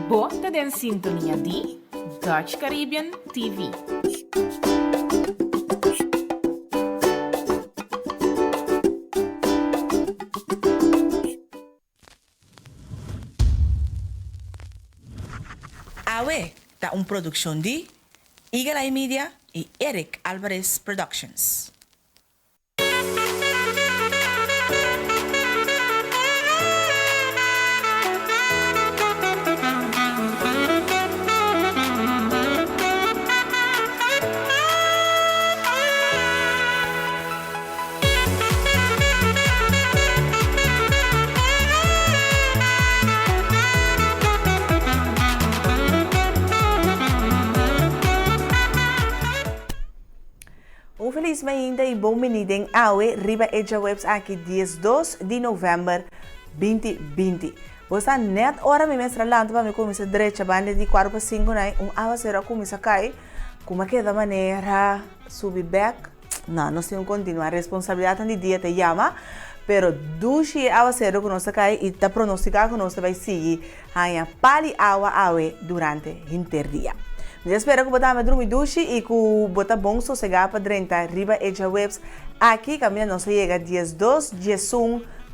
Bota en sintonia di Dutch Caribbean TV. Awe, da producción de Eagle Eye Media y Eric Alvarez Productions. Feliz ainda e bom menino em Aue, Riba Edja Webs aqui 12 de novembro 2020. Você net hora me mestra lá, para me começar direita, banda de 4 para 5, né? Awa será começar a cair, como é que da maneira subir back? Não, nós temos que continuar, a responsabilidade de dia te chama, pero dushi awa será que nós cai e tá pronosticar que nós vai seguir a pali awe durante o interdia. Eu espero que você dormir duche e que você bom sossegar para dentro Riba Edja Webs aqui caminha não chega dias 2 de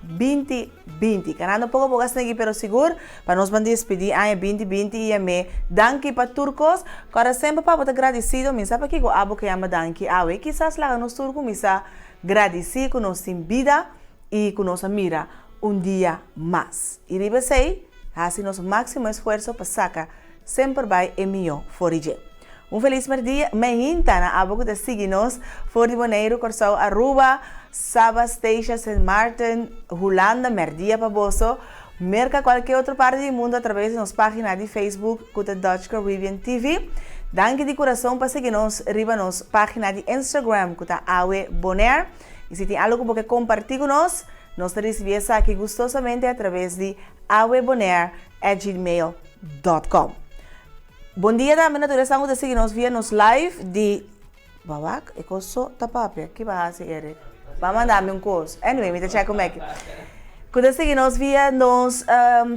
2020. Canal pouco pouco assim pero seguro para nós vamos despedir a 2020 e me danke para turcos para sempre para você agradecido me sabe que o abo que chama danke awe quizás lá nos turco me sa agradecido com nós em vida e com nossa mira dia mais. E riba sei assim nosso máximo esforço para sacar sempre vai melhor for dia. Feliz dia, mehinta na abo que te siga-nos for de Bonaire, Corsão, Aruba, Saba, Station, St. Martin, Holanda, merdia para você, merca qualquer outra parte do mundo através da nossa página de Facebook, com a Dutch Caribbean TV. Danke de coração para seguir-nos, riba nossa página de Instagram, com a Awe Bonaire. E se tem algo para compartilhar com nós recebemos aqui gostosamente através de awebonaire@gmail.com. Bom dia, dama natureza, estamos seguir nos via nos live de Bawak, e coso tapapia, que vai ser vai mandar-me coisa. Anyway, me deixa como é que. Quando seguir nos via nos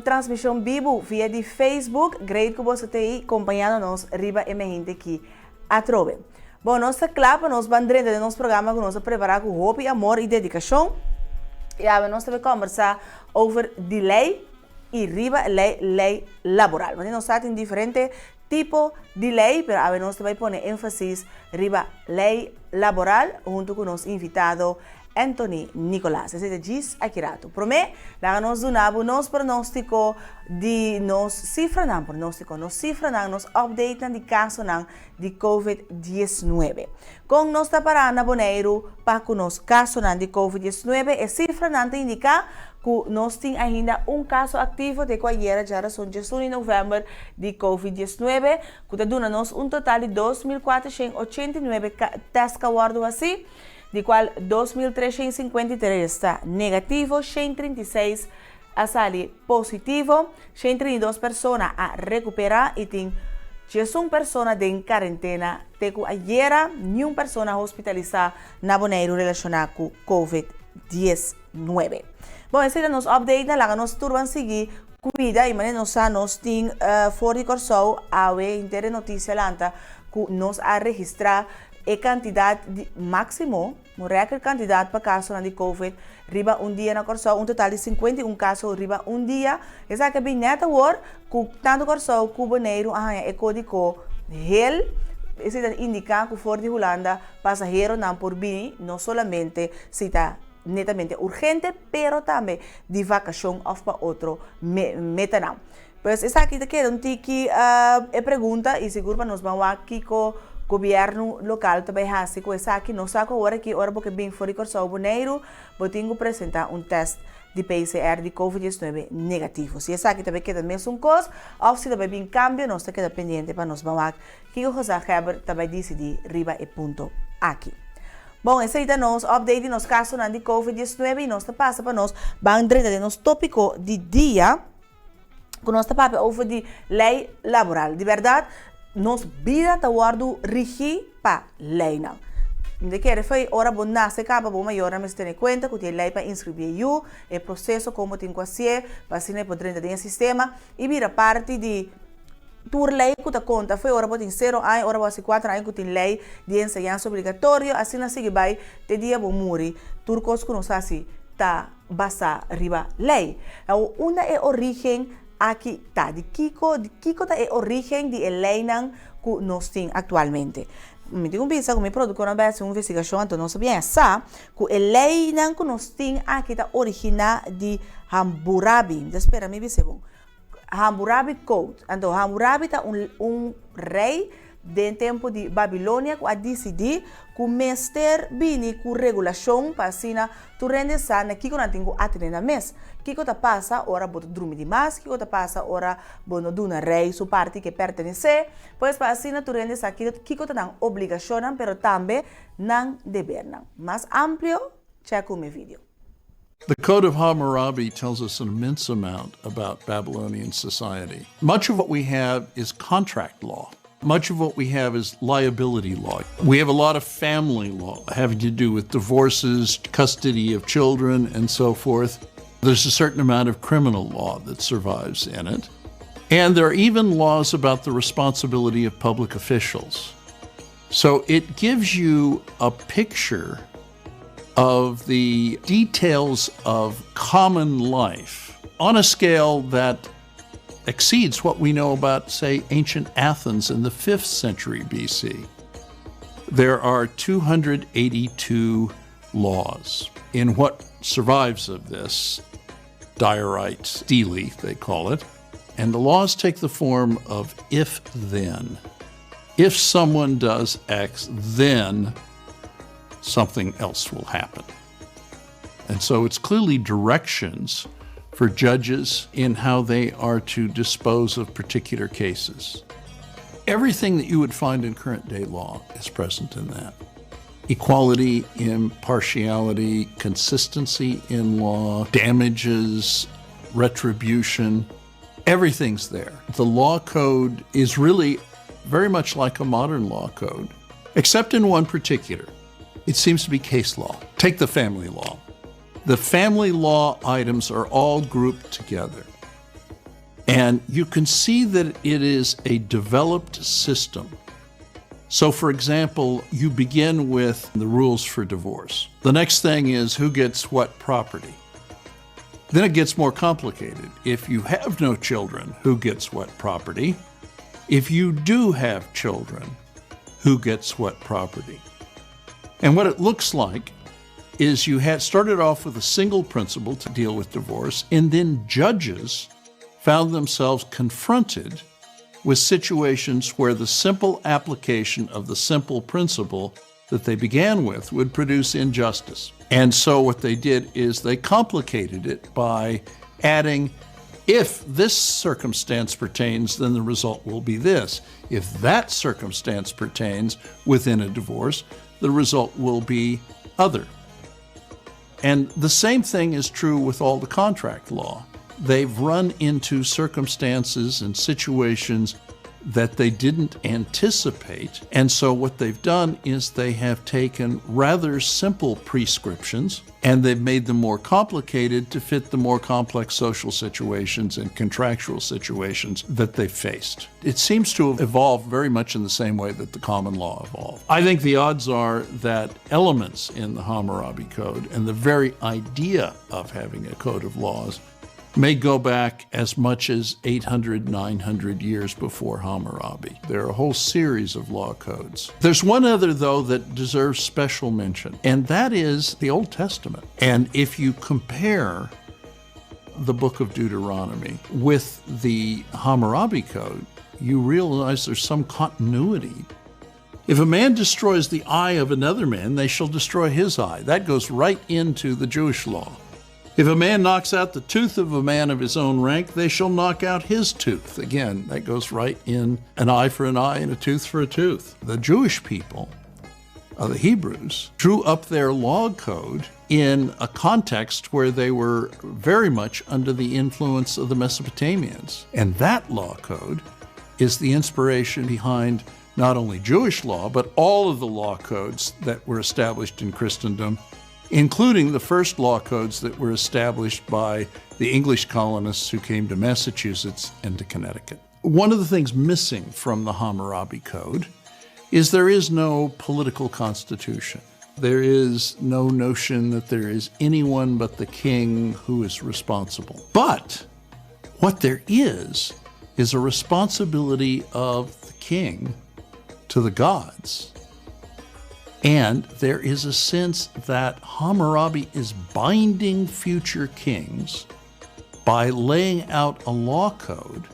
transmissão vivo via de Facebook, great que você tem acompanhando nos riba e gente aqui a trove. Bom, nossa clapa, nos bandeiras de nosso programa que nós preparar com hope, amor e dedicação. E agora nós vamos conversar over de lei e riba lei laboral. Mas nós estamos em diferente tipo de lei, pero a ver, nós vai poner ênfase riba lei laboral junto com nosso invitado Anthony Nicolás. Esse é diz aqui rato. Promê, lá nós donamos nos pronóstico de nos cifra não pronóstico, nos cifra não nos update de caso não de COVID-19. Com nós está parando Bonaire para com nos caso não de COVID-19, e cifra não te indica que nós temos ainda caso ativo de qualquer já são 18 de novembro de COVID-19, que está dando nos total de 2.489 testes que guardo assim, de qual 2.353 está negativo, 136 a sair positivo, 132 pessoas a recuperar e tem 11 pessoas em quarentena, tem ayer nenhuma pessoa hospitalizada na Bonaire relacionada com COVID-19. Bom, esse é o nosso update, lá nós turban seguir cuida e maneira nós temos fora de Corsão a inteira notícia lanta que nós a registrar a quantidade máximo, uma recorde quantidade para casos de COVID, riba dia na Corsão, total de 51 casos riba dia. Essa que bem neta war, que tanto Corsão como Bonaire, é código HEL. Isso indica que fora de Holanda, passageiro não por bem, não somente se está netamente urgente, pero também de vacação ou para outro meta não. Pois essa aqui te queda tiki pergunta e seguro para nós vamos aqui com governo local também assim com essa aqui não saco agora que hora porque bem fora de Corsão Bonaire, vou ter que apresentar teste de PCR de COVID-19 negativo. Se essa aqui também queda mesmo coisa, ou se também bem cambio, nós queda pendente para nós vamos aqui o José Heber também decidir riba e ponto aqui. Bom, esse aí é nosso update nos casos de COVID-19 e nós passa para nós vamos de nosso tópico de dia, que nós passa over de lei laboral. De verdade, nos vida está guardo rigi para lei não. De que foi hora bom nasce capa bom maior mas tem conta que tem lei para inscrever o processo como tem que ser para se poder dentro do sistema e vira parte de tur lei kuta conta foi ora botin 0 anos, ora botin 4 anos kutin lei de enseñanza obligatorio, assim na sigue vai te dia bo muri, turcos kuno sasi ta basa riba lei. Una é origem aqui tá de Kiko tá é origem de lei nan ku nós tem atualmente. Me digo bisa com me produto uma vez uma investigação então não sabia essa ku lei nan ku nós tem aqui tá origina de Hammurabi. Espera me bisa bom. Hammurabi Code. Então Hammurabi tá rei de tempo de Babilônia que a decidir que o mestre bini com regulação para sina tu rende sana kiko na tingo atene na mes kiko ta passa ora boto dormir demais kiko ta passa ora bono duna rei su parte que pertenece pois para sina tu rende sa kiko ta nan obrigação pero também nan dever nan mais amplio check o meu vídeo. The Code of Hammurabi tells us an immense amount about Babylonian society. Much of what we have is contract law. Much of what we have is liability law. We have a lot of family law having to do with divorces, custody of children, and so forth. There's a certain amount of criminal law that survives in it. And there are even laws about the responsibility of public officials. So it gives you a picture of the details of common life on a scale that exceeds what we know about, say, ancient Athens in the 5th century BC. There are 282 laws. In what survives of this, diorite stele, they call it, and the laws take the form of if-then. If someone does X, then something else will happen. And so it's clearly directions for judges in how they are to dispose of particular cases. Everything that you would find in current day law is present in that. Equality, impartiality, consistency in law, damages, retribution, everything's there. The law code is really very much like a modern law code, except in one particular. It seems to be case law. Take the family law. The family law items are all grouped together. And you can see that it is a developed system. So, for example, you begin with the rules for divorce. The next thing is who gets what property. Then it gets more complicated. If you have no children, who gets what property? If you do have children, who gets what property? And what it looks like is you had started off with a single principle to deal with divorce, and then judges found themselves confronted with situations where the simple application of the simple principle that they began with would produce injustice. And so what they did is they complicated it by adding, if this circumstance pertains, then the result will be this. If that circumstance pertains within a divorce, the result will be other. And the same thing is true with all the contract law. They've run into circumstances and situations that they didn't anticipate. And so what they've done is they have taken rather simple prescriptions and they've made them more complicated to fit the more complex social situations and contractual situations that they've faced. It seems to have evolved very much in the same way that the common law evolved. I think the odds are that elements in the Hammurabi Code and the very idea of having a code of laws may go back as much as 800, 900 years before Hammurabi. There are a whole series of law codes. There's one other, though, that deserves special mention, and that is the Old Testament. And if you compare the book of Deuteronomy with the Hammurabi Code, you realize there's some continuity. If a man destroys the eye of another man, they shall destroy his eye. That goes right into the Jewish law. If a man knocks out the tooth of a man of his own rank, they shall knock out his tooth. Again, that goes right in an eye for an eye and a tooth for a tooth. The Jewish people, the Hebrews, drew up their law code in a context where they were very much under the influence of the Mesopotamians. And that law code is the inspiration behind not only Jewish law, but all of the law codes that were established in Christendom, including the first law codes that were established by the English colonists who came to Massachusetts and to Connecticut. One of the things missing from the Hammurabi Code is there is no political constitution. There is no notion that there is anyone but the king who is responsible. But what there is a responsibility of the king to the gods. And there is a sense that Hammurabi is binding future kings by laying out a law code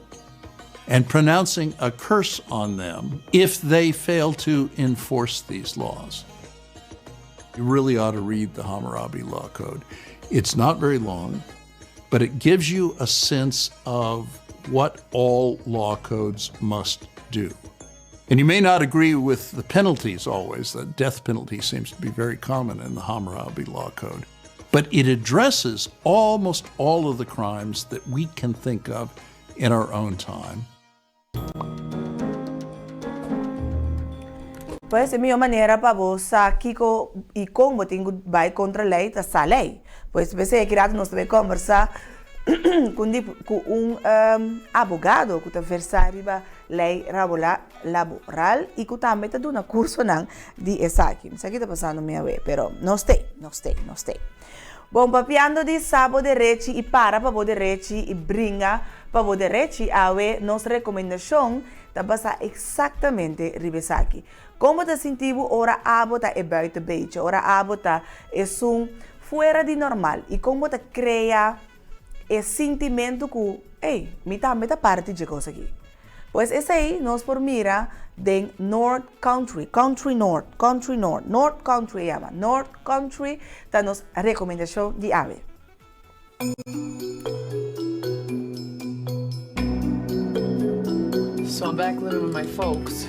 and pronouncing a curse on them if they fail to enforce these laws. You really ought to read the Hammurabi Law Code. It's not very long, but it gives you a sense of what all law codes must do. And you may not agree with the penalties always. The death penalty seems to be very common in the Hammurabi Law Code. But it addresses almost all of the crimes that we can think of in our own time. Pues, minha maneira para você aqui e como tenho vai contra a lei, tá sa lei. Pues, você que nós também conversar com abogado que está versando a lei laboral e que também está dando curso de essa aqui. Isso aqui está passando minha vez, pero não sei. Bom, papiando de sábado de rechi e para poder rechi e brinca para poder rechi a ver nossa recomendação tá passar exatamente ribesaki. Como te sentimos ora abota é buiten beetje, ora abota é fora de normal e como te cria esse sentimento que, ei, me tá parte de coisa aqui. Pois esse aí nós por mira de North Country North chama. North Country tá nos recomendação de ave. So I'm back living with my folks.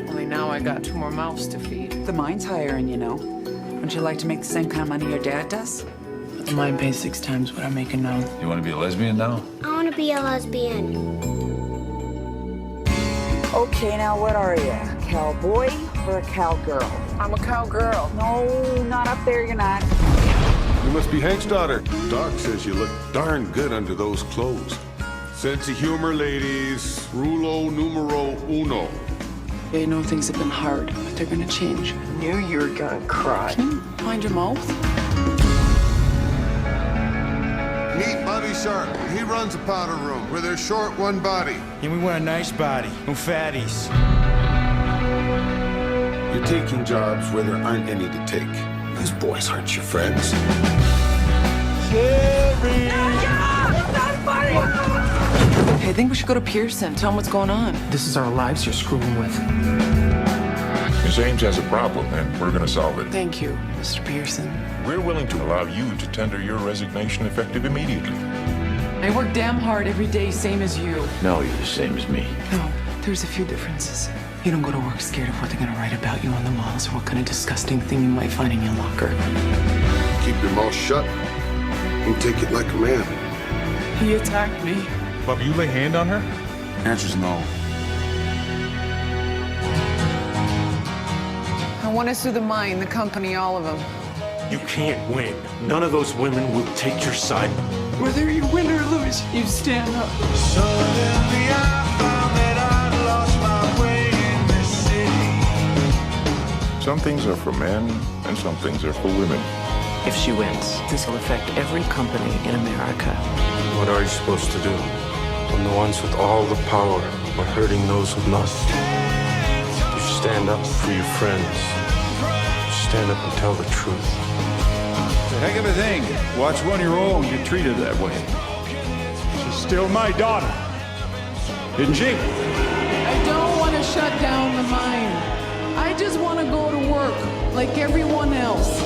Only now I got 2 more mouths to feed. The mine's hiring, you know. Wouldn't you like to make the same kind of money your dad does? But the mine pays 6 times what I'm making now. You want to be a lesbian now? I want to be a lesbian. Okay, now what are you? A cowboy or a cowgirl? I'm a cowgirl. No, not up there, you're not. You must be Hank's daughter. Doc says you look darn good under those clothes. Sense of humor, ladies. Rulo numero uno. I know things have been hard, but they're gonna change. Knew you were gonna cry. Can you mind your mouth? Meet Buddy Sharp. He runs a powder room where there's short one body. And we want a nice body, no fatties. You're taking jobs where there aren't any to take. These boys aren't your friends. Hey, I think we should go to Pearson. Tell him what's going on. This is our lives you're screwing with. Miss Ames has a problem, and we're going to solve it. Thank you, Mr. Pearson. We're willing to allow you to tender your resignation effective immediately. I work damn hard every day, same as you. No, you're the same as me. No, there's a few differences. You don't go to work scared of what they're going to write about you on the walls or what kind of disgusting thing you might find in your locker. Keep your mouth shut and take it like a man. He attacked me. Bubba, you lay hand on her? Answer's no. I want to sue the mine, the company, all of them. You can't win. None of those women will take your side. Whether you win or lose, you stand up. Suddenly I found that I'd lost my way in this city. Some things are for men, and some things are for women. If she wins, this will affect every company in America. What are you supposed to do when the ones with all the power are hurting those with none? You stand up for your friends. You stand up and tell the truth. It's a heck of a thing. Watch one of your own get treated that way. She's still my daughter. Isn't she? I don't want to shut down the mine. I just want to go to work like everyone else.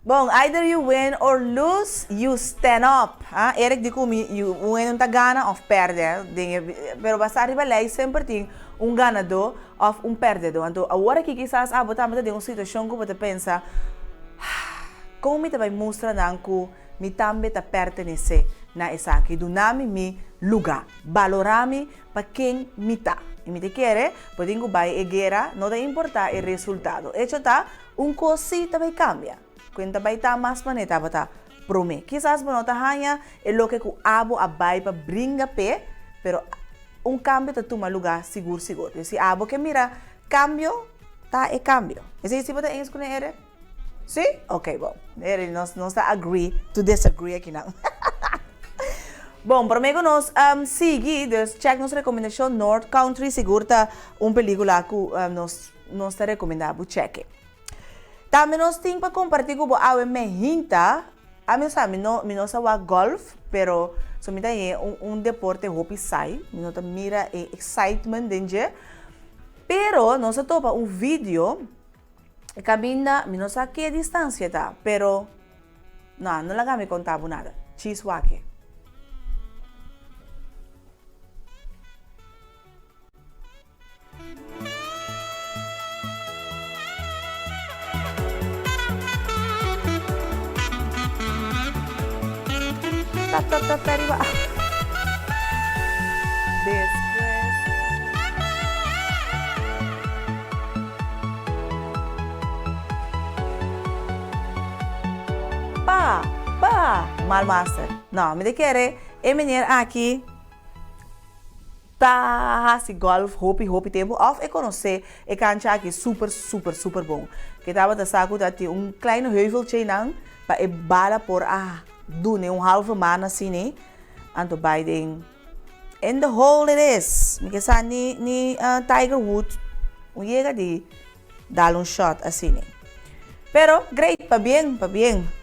Bom, either you win or lose, you stand up. Erik di kumi, you win unta gana of perde. Pero basta arriba lei sempre tem ganador of perdedor. Então, agora que quizás botamos de uma situação que você pensa, como me vai mostrar que me também tá pertenece na essa aqui, do nome me lugar, valorame para quem me tá. E me te quer, podem vai egera, não dá importar o resultado. Hecho tá, cosita vai cambiar. Quando vai estar mais maneta, vai estar prome. Quizás bonota hanya é lo que ku abo abai pa bringa pe, pero cambio ta toma lugar seguro. Se abo que mira, cambio ta é cambio. Esse tipo de inglês com ele? Sim? Ok, bom. Ele não está agree to disagree aqui não. Bom, para mim nós seguir, check nossa recomendação North Country, seguro tá película que nós está recomendado, check. Também nós temos para compartilhar com a hinta, a mim sabe, não sabe golf, pero somente é deporte hopi sai, não tá mira excitement danger, pero nós topa vídeo, cabina, não sabe que distância tá, pero não lá me contava nada, chiswake. Tap, arriba. Después. Mal master. No, me quiere venir aquí. Tá, se golf, hopi tempo. Of eu conhecer, cancha aqui super bom. Que tava da saco dat kleine heuveltje nan, para bala por doen halve maand assim, né? Anto Biden. And the hole it is. Porque sa ni Tiger Woods, llega de dar shot assim, né? Pero great, pa bien.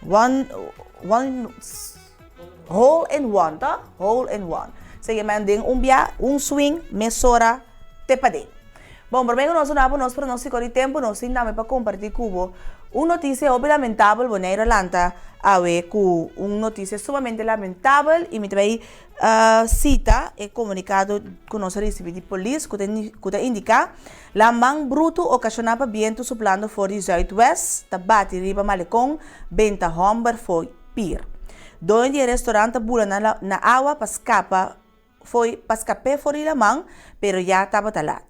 One hole in one, tá? Hole in one. Sige man ding swing, mesora, tepade. Bom, por mim nós pronóstico de tempo, nós ainda para compartilhar cubo. Notícia obviamente lamentável, boneiro Atlanta, com notícia sumamente lamentável e me também cita e comunicado que nós recebemos de polícia que indica la man bruto ocasionava viento soplando for the zuidwest, tabati riba malecon, benta homber for pier. Donde o restaurante bula na água para escapar for la man, pero já estava talat.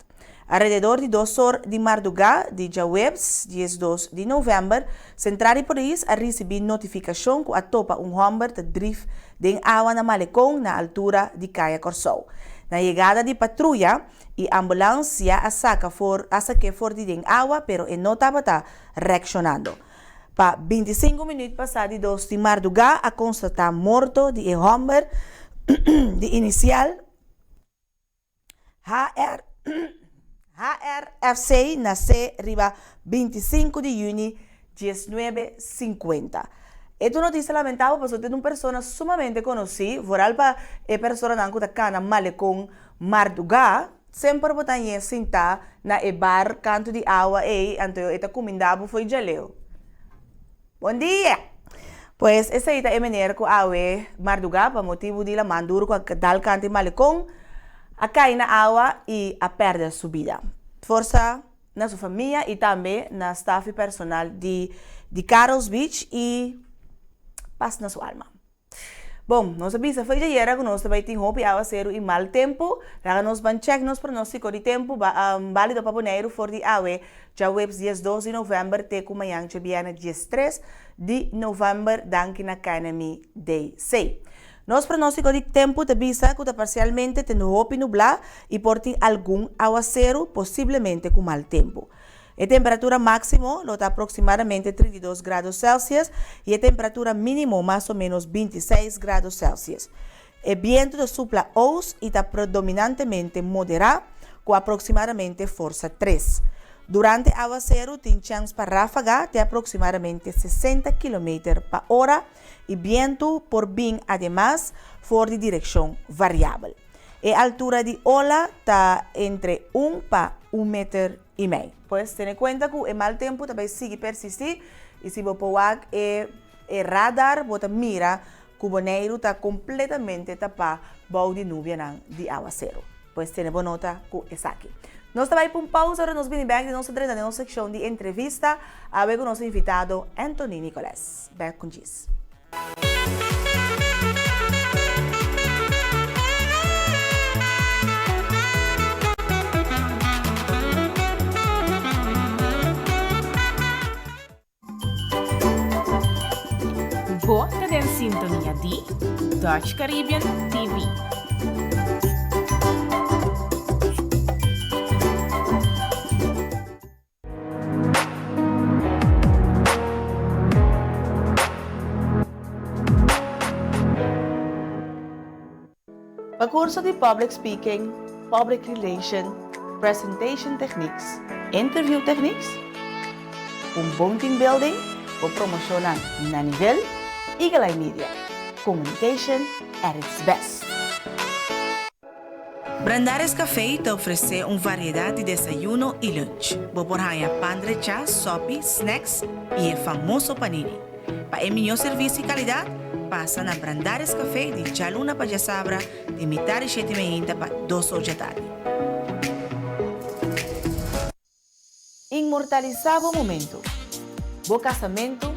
Alrededor de 2 horas de madrugada de Jawebs, 12 de novembro, Central de Polícia a receber notificação que atopa homem de drift de água na malecon na altura de Caia Corsou. Na chegada de patrulha e ambulância a saque for de água, pero não estava reaccionando. Pa 25 minutos passados de 2 de madrugada, a constatar morto de homem de inicial HRFC nasce riba 25 de junho 1950. Esta notícia lamentável passou de uma pessoa sumamente conhecida, voral para a pessoa que está na malecon madrugada, sempre botar em sentar na bar canto de água e então esta comida foi jaleu. Bom dia! Pois essa é a maneira que a água madrugada, por motivo de la mandura com dal canto de malecon, a cair na água e a perder a subida. Força na sua família e também na staff personal de Carol's Beach e paz na sua alma. Bom, nossa visa foi de ayer que nós também temos hope e aguacero e mal tempo. Lá nós vamos check nos pronóstico de tempo válido para Bonaire for de awe. Já webs 12 de novembro te kumayang chabiana 13 de novembro danke na Academy Day 6. Nos pronóstico de tempo te avisa que parcialmente tem hope nublado e portem algum aguacero, possivelmente com mal tempo. A temperatura máxima está aproximadamente 32 graus Celsius e a temperatura mínima mais ou menos 26 graus Celsius. O vento de sopla oeste e está predominantemente moderado, com aproximadamente força 3. Durante o aguacero, tem chance para ráfaga de aproximadamente 60 km por hora e vento por bem, además, for de direção variável. A altura de ola está entre 1 para 1,5 metros. Pues, ten en cuenta que el mal tiempo também sigue persistir e se você pôr o radar, você mira que o Bonaire está completamente tapado por de nuvem de aguacero. Pues, tem boa nota que é aqui. Nós também por pausa, agora nos vamos back de nossa treina, de nossa secção de entrevista, a ver com o nosso invitado, Anthony Nicolás. Back com Giz. Boa cadência sintonia di Dutch Caribbean TV. Curso de Public Speaking, Public Relation, Presentation Techniques, Interview Techniques, bom team building, o promocionar na nível Eagle Media. Communication at its best. Brandares Café te oferece uma variedade de desayuno e lunch. Boborhanha pandre chá, sopi, snacks e o famoso panini. Para melhor serviço e qualidade, passa na Brandares Café de Chaluna Pajasabra de metade 7h30 para 2 horas da tarde. Inmortalizar bom momento. Bom casamento.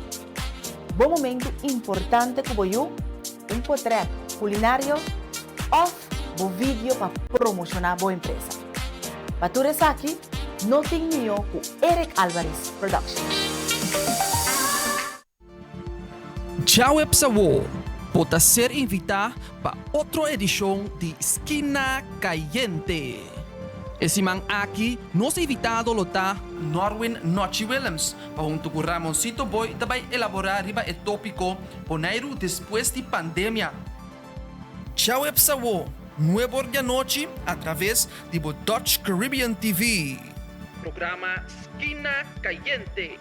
Bom momento importante que boiu. Portrait culinário ou bom vídeo para promocionar boa empresa. Para tu aqui, não tem melhor com Eric Alvarez Productions. Tchau, Epsawo! Pode ser invitado para outra edição de Esquina Caliente. Esse man aqui, nosso invitado lota Norwin Nochi Willems, para junto com Ramoncito Boy, também elaborar riba o tópico Poneiro depois de pandemia. Tchau, Epsawo! Nuevo de noite, através de Dutch Caribbean TV. Programa Esquina Caliente.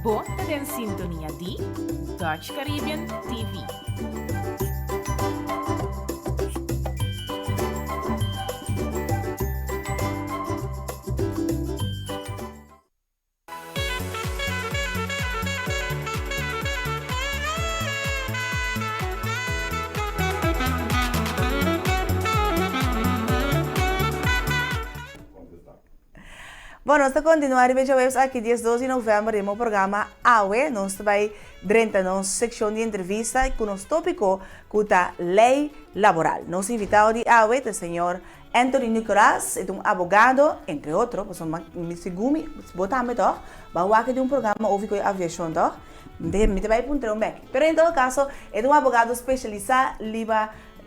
Bota en sintonia di Dutch Caribbean TV. Bom, nós estamos continuando aqui dia 12 de novembro no programa AUE. Nós vai dentro da nossa secção de entrevista com o nosso tópico que é lei laboral. Nosso invitado de AUE é o senhor Anthony Nicolás, é um advogado, entre outros, me segumi, botamos então, vai de um programa ouvi com aviação então, me vai apontar um back. Pero em todo caso, é um advogado especializado em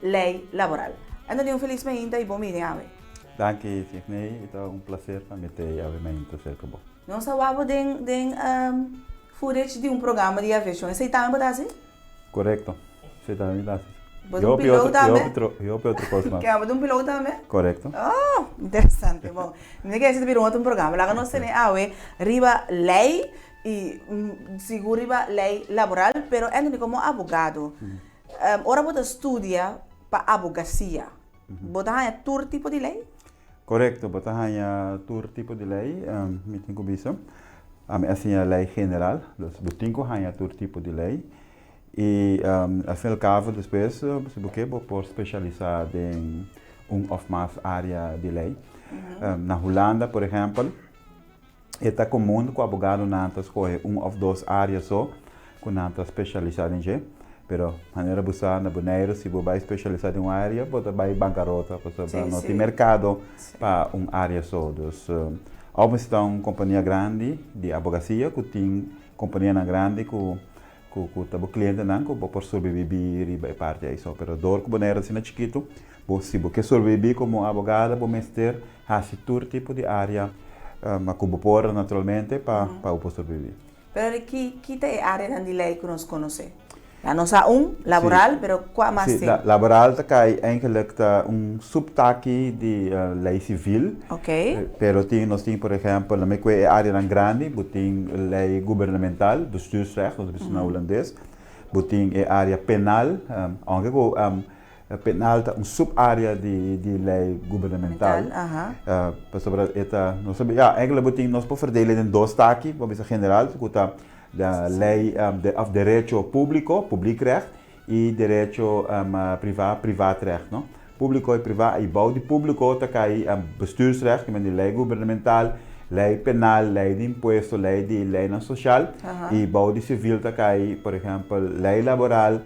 lei laboral. Anthony, felizmente e bom dia, AUE. Dank je, Sidney. Het is een plezier van met jou en mij te zijn. Nós falamos de footage de um programa de aviação. Você está em assim? Correto. Você está em assim. Eu piloto também? Eu outro coisa. Que é um piloto também? Correto. Oh, interessante. Bom, me quer dizer que um programa. Lá nós temos riba lei e seguro riba lei laboral, pero é como advogado. Ora você estudia para advocacia. Você tem todo tipo de lei? Correcto, bota hanya tur tipo de lei, meeting ko bisa. Assim a lei general, dus botinko hanya tur tipo de lei. E afinal cabo depois se buque por especializar em of mais área de lei. Na Holanda, por exemplo, é comum que o advogado não escolhe of 2 áreas só, que não especializado em G. Pero maneira buscar na Bonaire, se você vai especializar em uma área, você vai bancarrota, porque não tem mercado para uma área só. Então, há uma companhia grande de advocacia, que tem companhia grande que o cliente não pode sobreviver e vai parte disso. Pero dor que Bonaire se não chiquito, se você quer sobreviver como advogado, você ter todo tipo de área, mas que você pode naturalmente para sobreviver. Pero que é a área de lei que nós conhecemos? Ja, no sa laboral, pero qua mas Sí, laboral is eigenlijk een subtaki die lei civil. Pero nos tem, por ejemplo, na minha área na grande, tem lei governamental, bestuursrecht, dat is na Holandês. Tem área penal, penal é subárea de lei governamental. Eigenlijk tem nós podemos verdelen in dois taki, wat is general, de lei de derecho público, publiekrecht, e derecho privaatrecht. No? Público e privado, e bouw die público takai bestuursrecht, que é de lei governamental, lei penal, lei de imposto, lei de lei social, e bouw die civil takai, por exemplo, lei laboral,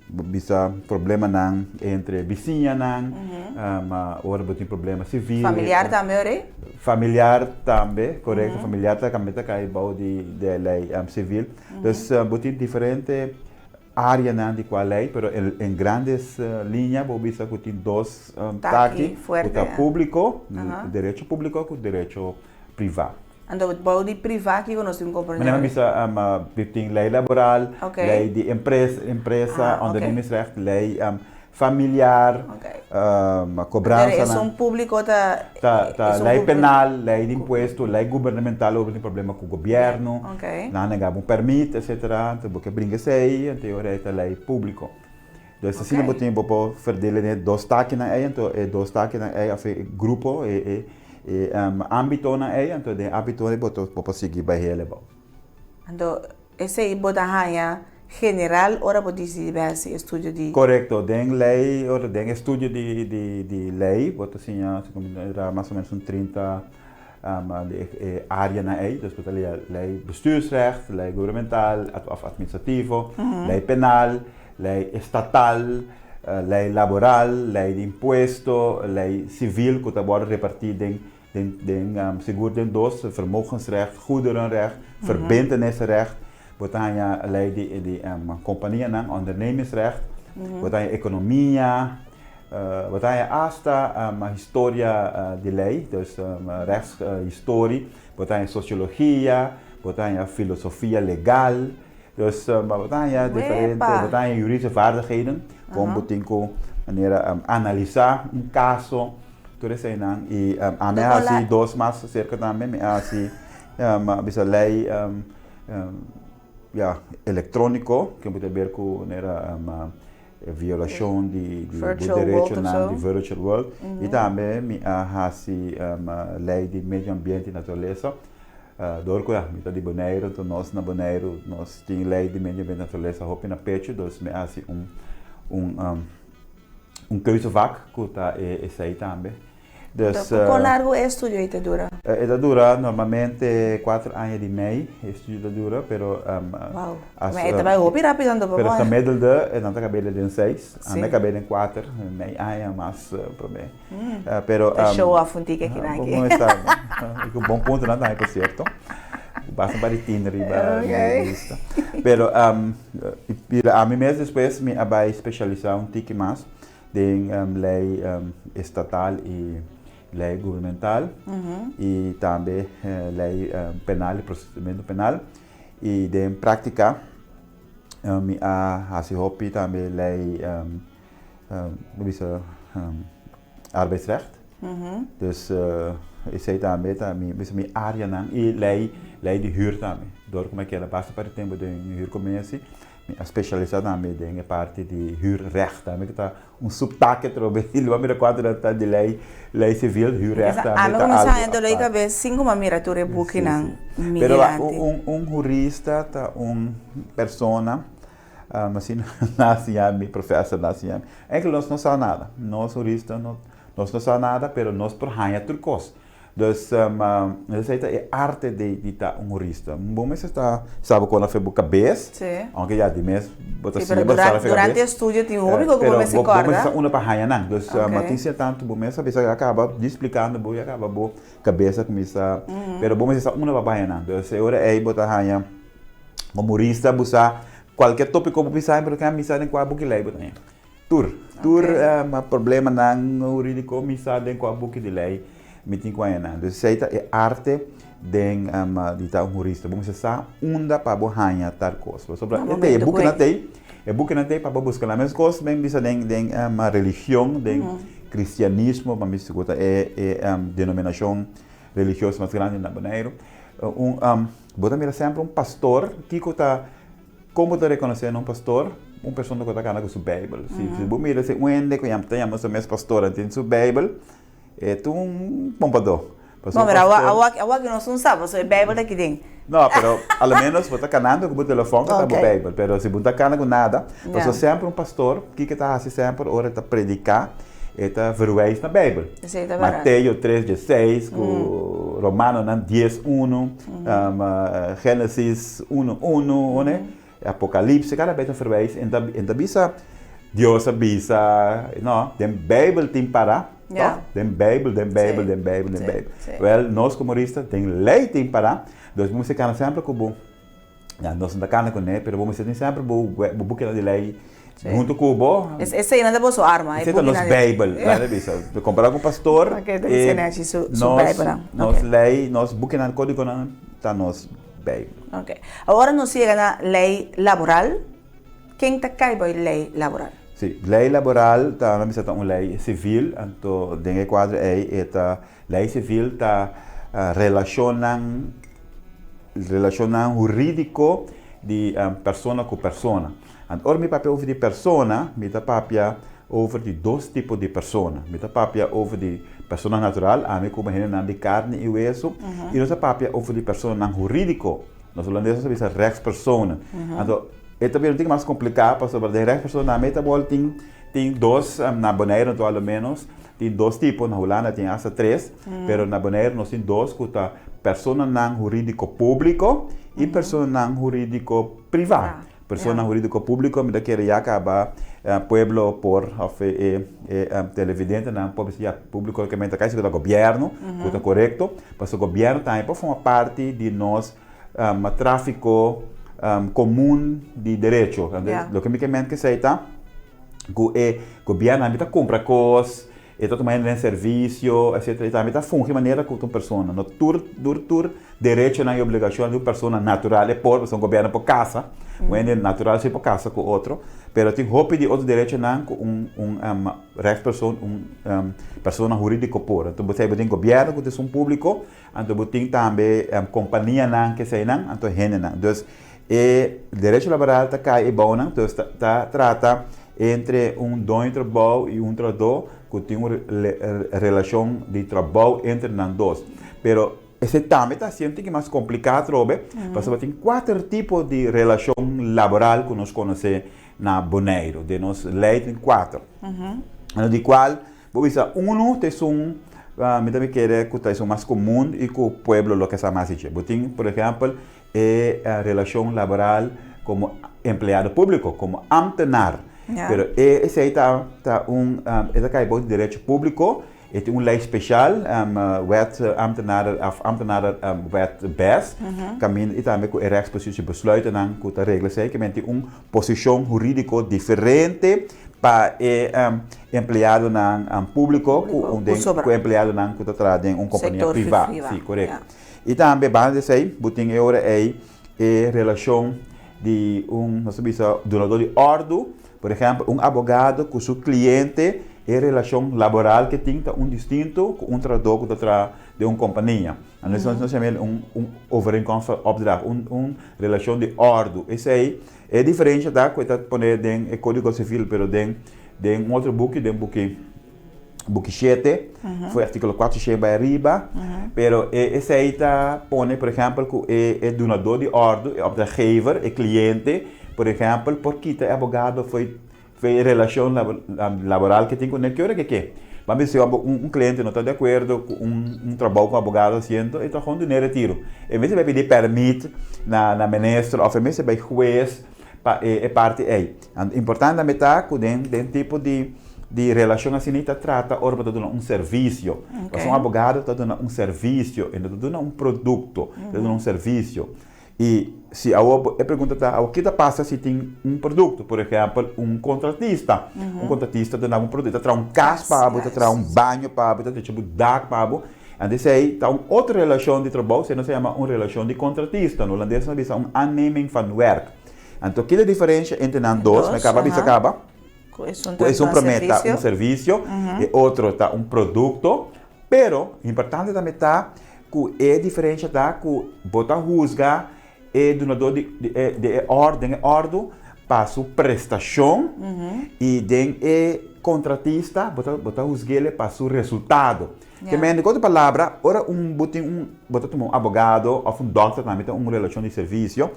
bisa problema nang entre vizinha nang, ora tem problema civil. Familiar também, ore? Familiar também, correto. Familiar também cai bau de lei civil. Então, botin diferente área nang de qual lei, pero em grandes linhas, bisa que tem dois taki, o público, direito público com direito privado. Então, bouw die privaat que nós temos compreender. Maar dan bisa tem lei laboral, lei de empresa, ondernemingsrecht, lei familiar, cobrança. É um público lei penal, lei de imposto, lei governamental, houve problema com o governo, não negava permit, etc. Então, porque brinca sei, então é lei público. Então, assim não tem para verdelen dois taques na então dois taques na grupo âmbito na então de âmbito é para seguir para ele. Então, esse é botahanha general ora pode dizer esse estudo de correto, tem lei ora tem estudo de lei, bota assim, era mais ou menos 30 área na então lei bestuursrecht, lei governamental, administrativo, lei penal, lei estatal, lei laboral, lei de imposto, lei civil, que wordt repartido seguro den dos, vermogensrecht, goederenrecht, verbintenisrecht, wat dan je lei de companhia, ondernemingsrecht, wat dan je economia, wat dan je hasta historia de lei, dus rechtshistorie, wat dan je sociologia, wat dan je filosofia legal, dus wat dan je diferente, wat dan je juridische vaardigheden, como botinco maneira analisar caso. E a minha assim dois mais cerca também me assim bisa lei eletrônico que pode ver com era violação de direito na de virtual world e também me assim lei de meio ambiente e natureza dorco me tá de Bonaire então nós na Bonaire nós tem lei de meio ambiente e natureza hope na pecho dos me assim keuzevak que tá esse aí também. Dus, quão largo é o estúdio aí dura? Dura normalmente 4 anos e meio, estúdio dura, pero wow. Mas também hobby rápido ando pero essa medalha não tá cabelo em 6, a minha cabelo em 4, meio ano mais problema. Pero show off um tique aqui na aqui. Como está? Um bom ponto não tá por certo. Basta para Tinder e para lista. Pero a mim mesmo depois me abai especializar um tique mais em lei estatal e lei governamental e também lei penal, procedimento penal e de prática me assim hopi também lei arbeidsrecht. Dus esse aí também me área não e lei de huur também. Door como é que ela basta para tempo de huurcommissie. A specializar também em parte de huurrecht, também que tá subtaque trobe, ele vai mirar quanto tá de lei civil, huurrecht também. A mim começar a entender que bem cinco miratura book não. Pero jurista tá persona, assim nasce a mi professor nasce a. É que nós não sabe nada, nós jurista nós não sabe nada, pero nós prohanha turcos. Dus essa é a arte de estar jurista. Bom, mas sabe quando foi boca cabeça? Sim. Aunque já de mês, bota assim, durante o estúdio tem hobby que como se corda. Mas uma para hanha não. Dus mas tem tanto bom, mas sabe acaba explicando bom e acaba bom cabeça começa. Pero bom, mas uma para hanha não. Dus agora é botar hanha como jurista, buscar qualquer tópico para pensar, porque a missa tem qual book lei botar. Tur, problema não jurídico, missa tem qual book de lei. meeting com ela. Então, seita é arte den de tal humorista. Vamos pensar onda para bohanha tal coisa. Sobre é book na tei para buscar a mesma coisa, bem bisa den uma religião, den cristianismo, para mim se gota denominação religiosa mais grande na Bonaire. Bota mira sempre pastor que como te reconhecer pastor, pessoa que está com sua Bíblia. Se você mira se onde que chamamos o mesmo pastor tem sua Bíblia, é pompador. Bom, mas agora que nós não sabemos, a Bíblia aqui dentro. Não, pero ao menos você está canando com o telefone que está com a Bíblia, pero se você está canando com nada, você sempre pastor que está assim sempre hora de predicar, está verweis na Bíblia. Mateus 3:16, Romanos 10:1, Gênesis 1:1, né? Apocalipse, cada vez verweis, então bisa Deus avisa, não, den Bíblia tem para. Den Bíblia. Well, nós como humoristas tem lei tem para. Nós vamos ficar sempre com o nós não estamos com ele, mas vamos ter sempre o buquê de lei junto com o bo. Esse aí não é a sua arma. Esse é o nosso Bíblia, lá de vista. Comparar com o pastor, nós lei, nós buquê na código está nosso Bíblia. Ok. Agora nós chega na lei laboral. Quem está caindo lei laboral? Sim, lei laboral está na uma lei civil, então dentro quadro é a lei civil está relacionando jurídico de persona com persona. Ora meu papel over de persona, meu papel over de dois tipos de persona. Meu papel over de persona natural, a mim como de carne e osso, e nosso papel over de persona jurídico. Nós holandeses sabemos rechtspersona. Então é também um pouco mais complicado, porque sobre a rechtspersona, a metabol tem dois, na Bonaire, então, ao menos, tem dois tipos, na Holanda tem até três, mas na Bonaire nós temos dois, que é persona não jurídico público e persona não jurídico privado. Persona jurídico público, me quer já acabar pueblo por televidente, não publicidade público que me cai do governo, que é correto, porque o governo também forma parte de nós tráfico comum de direito. O que me quer que sei tá, que o governo também compra coisas, e todo mundo tem serviço, etc. E também funge de maneira como uma pessoa. No tur direito e obrigação de uma pessoa natural é por, porque o governo por casa, o é natural se por casa com outro, mas tem roupa de outro direito não com rechtsperson, pessoa jurídica por. Então você tem governo que é público, então você tem também companhia não que sei não, então gente não. Então o direito laboral está cai e bom não, então está trata entre dono de trabalho e trabalhador que tem uma relação de trabalho entre nós dois. Pero esse também está sendo mais complicado, porque tem 4 tipos de relação laboral que nós conhecemos na Bonaire. De nós lei tem 4. De qual, vou dizer, me também quer que é mais comum e que o povo lo que se mais diz. Tem, por exemplo, a relação laboral como empregado público, como ambtenaar. Pero esse aí está cai de direito público, e tem uma lei especial, wet ambtenaar wet BES, e também com a rechtspositie besluiten dan com a regra sei que tem uma posição jurídica diferente para empregado na público com empregado na que está em uma companhia privada, sim, correto. E também base sei, tem agora aí a relação de nós sabemos donador de ordem. Por exemplo, advogado com seu cliente é relação laboral que tem distinto com trabalhador de uma companhia. Nós chamamos overeenkomst opdracht, relação de ordem. Isso aí é diferente da que está poner no Código Civil, mas tem outro book, book 7, foi artículo 4 chega arriba, pero esse aí está poner, por exemplo, que é donador de ordem, é opdrachtgever, é cliente. Por exemplo, porque o advogado foi relação laboral que tem com ele, que é? Vamos dizer, cliente não está de acordo com trabalho com o advogado haciendo, então com dinheiro retiro. Em vez de vai pedir permito na ministra, ou em vez de vai juiz, é parte aí. Importante também está que tem tipo de relação assim, está trata, ora para dar serviço. Porque um advogado está dando serviço, está dando produto, está dando serviço. E se a pergunta está, o que passa se tem produto, por exemplo, contratista. Contratista dá produto, traz casa para você, traz banho para você, tipo DAC para você. En dus hij een outra relatie de trabalho, se não se chama uma relação de contratista. No holandês nós bisa aanneming van werk. En toen kila diferença entre nós dois, me acaba bisa acaba. Um prometa um serviço e outro tá um produto, pero importante também tá que é diferença tá que bota rusga é donador de ordem para sua prestação e den é contratista bota rusga para seu resultado. Que me outra palavra, ora bota um advogado ou um doctor também tem uma relação de serviço.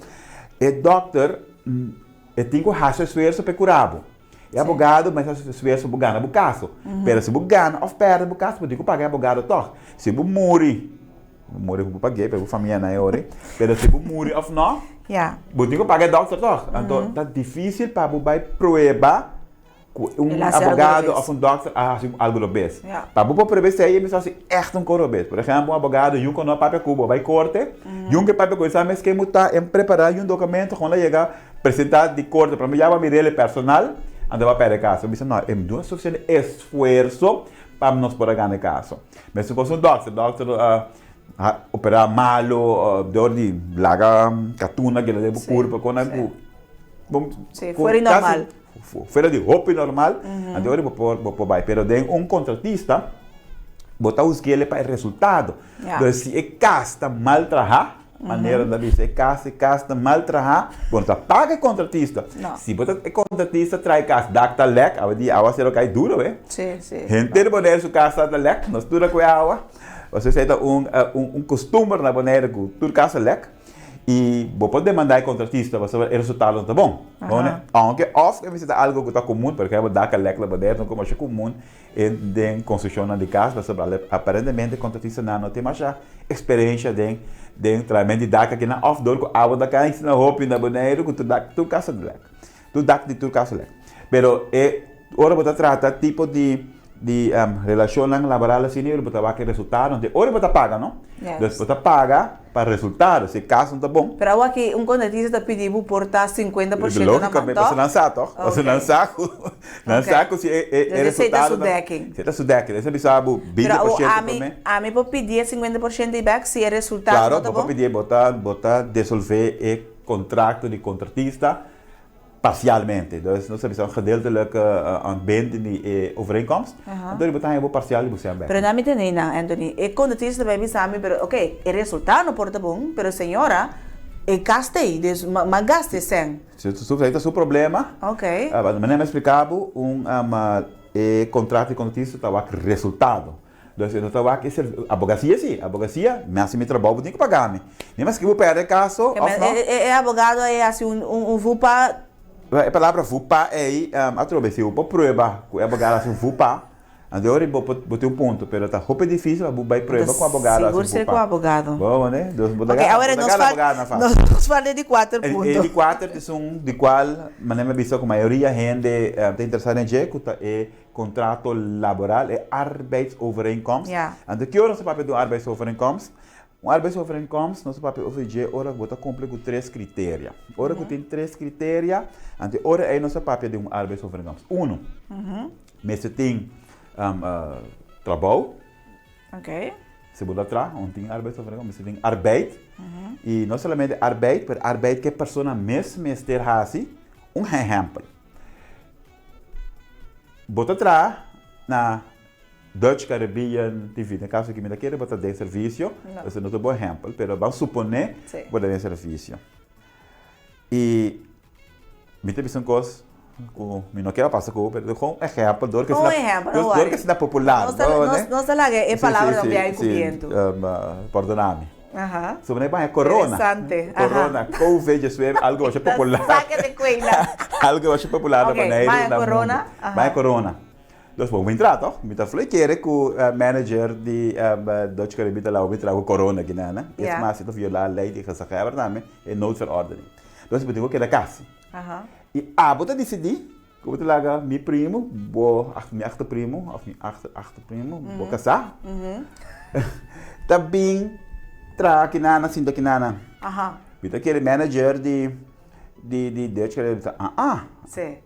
E doctor tem que fazer esforço para curar. É advogado, mas se você ganha o caso. Mas se você ganha ou perde o caso, você tem que pagar o advogado toch. Se você morre eu paguei, porque a família não é hora. Mas se você morre ou não, você tem que pagar o doctor toch. Então, é difícil para você provar que advogado ou doctor faz algo do bem. Para você provar isso aí, é preciso echt corobês. Por exemplo, alguém que não papel cubo, vai corte, que papel coisa, mas que está preparar documento quando chegar apresentar de corte para mim, já vai me personal. Andava para o caso, eu disse, não, eu não estou fazendo esforço para nós poder ganhar caso. Mas se fosse doctor operar malo, dor de laga, catuna, que ele deve curva, quando fora normal. Fora de roupa normal, então eu vou vai, pero tem contratista, botar os que ele para o resultado. Então se é casta mal trabalhar, maneira da vida, é casta mal trabalhar, bom, tá paga contratista. Se você é contratista, traz casa, dá lec, a água será cai duro, é? Sim. Gente boneiro su casa da lec, nós tudo com a água. Você sai costume na boneira com tudo casa lec. E vou poder mandar contratista para saber o resultado não tá bom. Aunque off é visita algo que está comum, porque é dar lec na boneira, não como é comum em construção de casa, para saber aparentemente contratista não tem mais experiência de trabalho de dar aqui na off door com água da casa na roupa na boneira com tudo casa de lec. Tudo casa lec. Pero ora você trata tipo de relação laboral assim, ele botar aquele resultado, ora você paga, não? Então você paga para resultado, se caso não tá bom. Pero aqui contratista está pedindo portar 50% na mão. Você lançar, toh? Você lançar se é resultado. Você está sudecking, você precisa 20% também. A mim pode pedir 50% de back se é resultado. Claro, pode pedir botar dissolver o contrato de contratista parcialmente. Então, nós temos gedeeltelijke aanbinding de overeenkomst. Então, we moeten parcial de você. Pero na minha nena, Anthony, é contratista vai me sabe, pero ok, o resultado não porta bom, pero senhora, gastei, mas gastei sem. Se tu tem seu problema, ok. Mas me explicava contrato de contratista estava resultado. Então, eu estava aqui, a advocacia, mas se me trabalho, tem que pagar-me. Nem mais que eu perder caso, advogado é assim VUPA. A palavra VUPA é através de uma prova, que o advogado assim VUPA. Agora eu botei ponto, mas está muito difícil, vai prova com o advogado. Seguro ser com o advogado. Bom, né? Ok, agora nós falamos de 4 pontos. De 4 são de qual, maneira visto que a maioria gente está interessada em que é contrato laboral, é arbeidsovereenkomst. Então, que hora você pode pedir arbeidsovereenkomst? Arbeidsovereenkomst, nós papel oferecer, ora você cumpre com 3 critérios. Ora que tem 3 critérios, então ora é nosso papel de arbeidsovereenkomst. 1. Mas você tem trabalho. Ok. Se você tra, tem arbeidsovereenkomst, você tem arbeid. E não somente arbeid, mas arbeid que a pessoa mesmo esteja assim, exemplo. Você tra na Dutch Caribbean TV, no caso que me quer botar de serviço, isso não é um bom exemplo, mas vamos suponer que botar de serviço. E me tem visto coisas que não quero passar com, mas com exemplo, dor que se dá popular. Não se lá é palavra que eu compreendo. Perdona-me. Sobre é corona. Interessante. Corona, COVID, isso é algo que é popular. Saca de coelha. Algo que é popular na maneira. Vai corona. Vai corona. Então, vamos entrar, tá? Me falei que era que o manager de Dutch Caribbean lá, entrar com corona aqui, né? Esse mas se violar a lei de reserva também, é noodverordening. Então, você tem que ir a casa. E você decidir, que você larga meu primo, meu achterprimo, vou casar. Também, aqui na cinta aqui na. Você aquele manager de Dutch Caribbean. Sim.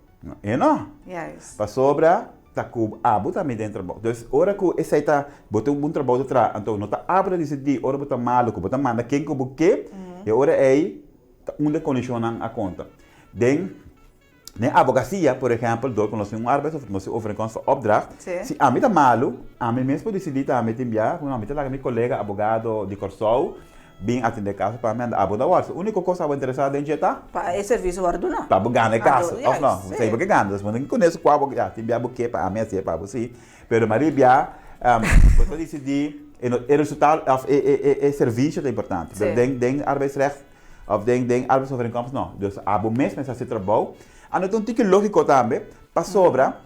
E não? Yes. Para sobra tá com abo também dentro do trabalho. Então, hora que esse aí tá botando um trabalho atrás, então não tá abo de decidir, hora botar maluco, botar manda quem que o que, e hora aí onde condiciona a conta. Den na advocacia, por exemplo, door nós temos arbeidsovereenkomst van opdracht. Se a mim tá malo, a mim mesmo decidir a mim enviar, a mim tá lá meu colega advogado de Corsol, bem atender caso para mim abordar o A única coisa que interessada em jetar para esse serviço guardo não. Para ganhar caso, ou não? Sei porque ganha, mas não conheço qual já tem bia buque para a mim assim para você, pero Maria você decidir o resultado é serviço é importante. Den arbeidsrecht of den arbeidsovereenkomst não. Dus abo mesmo essa se trabalho. En het is logico também, para sobra,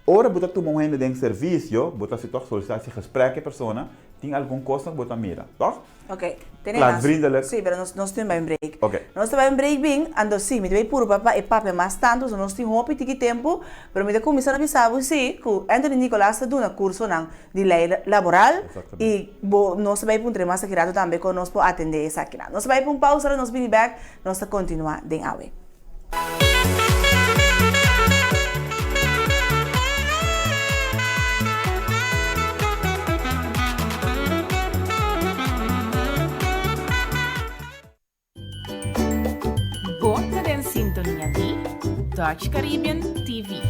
ora botar tu momento de serviço, botar se toch solicitar se gesprekken persona, tem algum custo que botar mira, toch? Ok, tenemos. Vriendelijk. Sí, pero nós temos um break. Ok. Nós temos um break bem, ando sim, me deve puro papa e papa mais tanto, so nós temos hopi tiki tempo, pero me deve começar a avisar você que Anthony Nicolás está dando curso de lei laboral e nós vai para um treino mais aqui também com nós para atender essa aqui. Nós vai para pausa, nós vem back, nós continuar den awe. Bota en sintonia di Dutch Caribbean TV.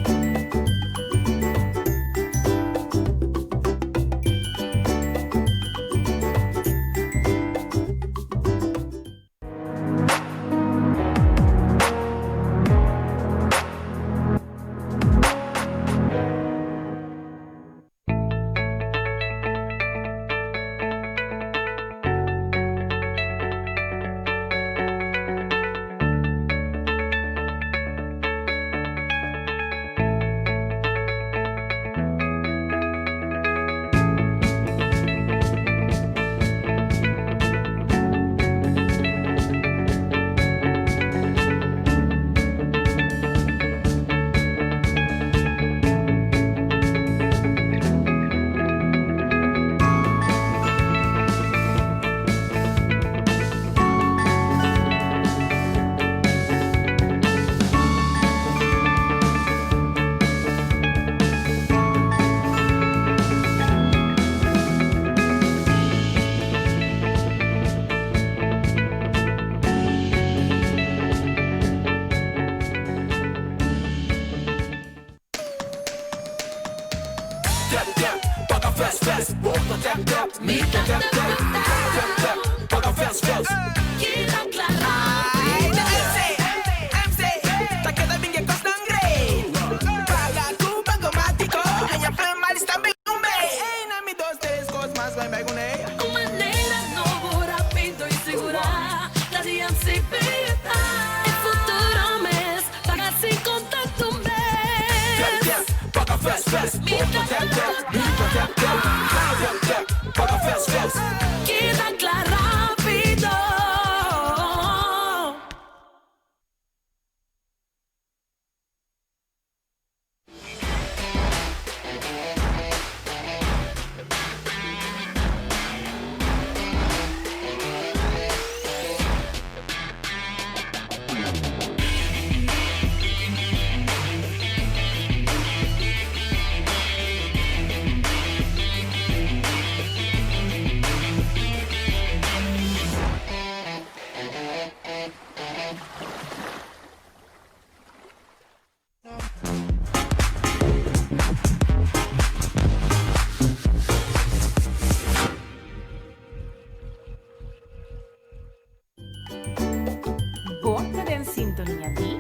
Bota en sintonia di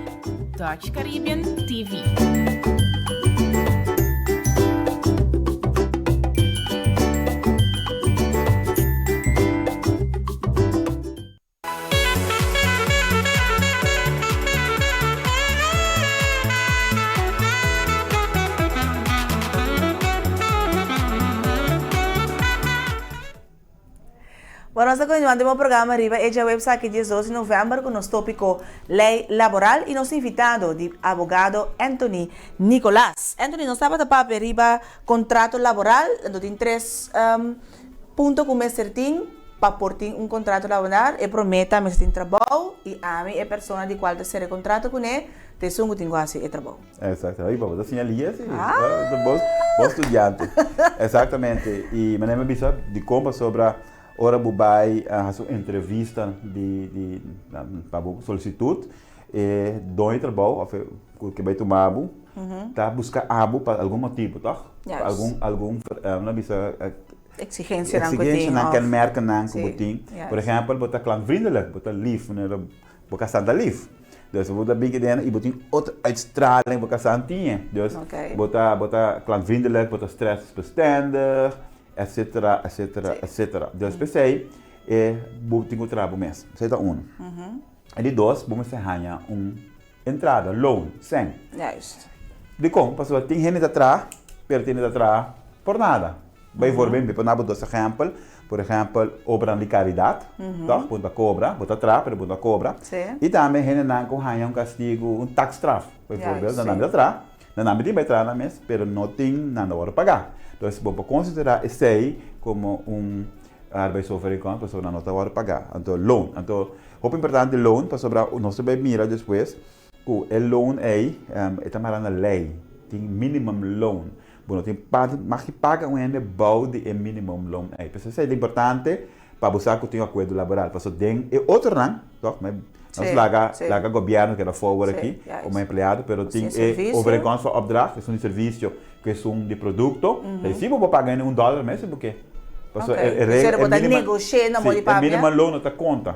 Dutch Caribbean TV. Bueno, nós continuamos o programa arriba, é a website que diz 12 de novembro com nosso tópico lei laboral e nosso invitado de advogado Anthony Nicolás. Anthony, nós estava para arriba contrato laboral, então tem 3 pontos que me certinho para portar contrato laboral e prometa me tem trabalho e a mim é pessoa de qual ser contrato com ele te sungo tengo así e trabalho. Exacto, aí vamos assim ali assim, bom estudante. Exatamente. E me lembro bisa de como sobre a hora bubai a sua entrevista de para solicitude e dois trabalho que vai tomar tá buscar abo para algum motivo, tá? Algum não bisa exigência naquele merk não como tem. Por exemplo, botar klantvriendelijk, botar lief, né? Botar santa lief. Dus we moeten bieden en je moet uitstraling voor Santinje. Dus botar klantvriendelijk, botar stressbestendig, etc. Dus per se, moet je trabalho mesmo. Isso é um. E de dois, vamos ganhar entrada, loan, sem. Juist. De como, pastor, tem gente atrás, pero tem atrás por nada. Bijvoorbeeld, we hebben dois exemplos. Por exemplo, obra de caridade, tá? Bota cobra, bota atrás, pero bota cobra. E também gente não ganha castigo, tax straf. Por exemplo, não nada atrás, não nada de entrar na mesa, pero não tem nada para pagar. Então, vamos considerar esse aí como arbeidsovereenkomst, para não nota para pagar. Então, loan. Então, muito importante loan, para sobre nós vai mirar depois, que o loan aí é também na lei, tem minimum loan. Bueno, mag je pagar bouw de minimum loon. Isso é importante para buscar que tenha acordo laboral. Porque tem outro não, nós laga governo que era forward aqui, como empregado, pero tem overeenkomst van opdracht, que é serviço, que é de produto. E se você pagar $1 mês, por quê? Porque você negocia na mão de minimum loon não te conta.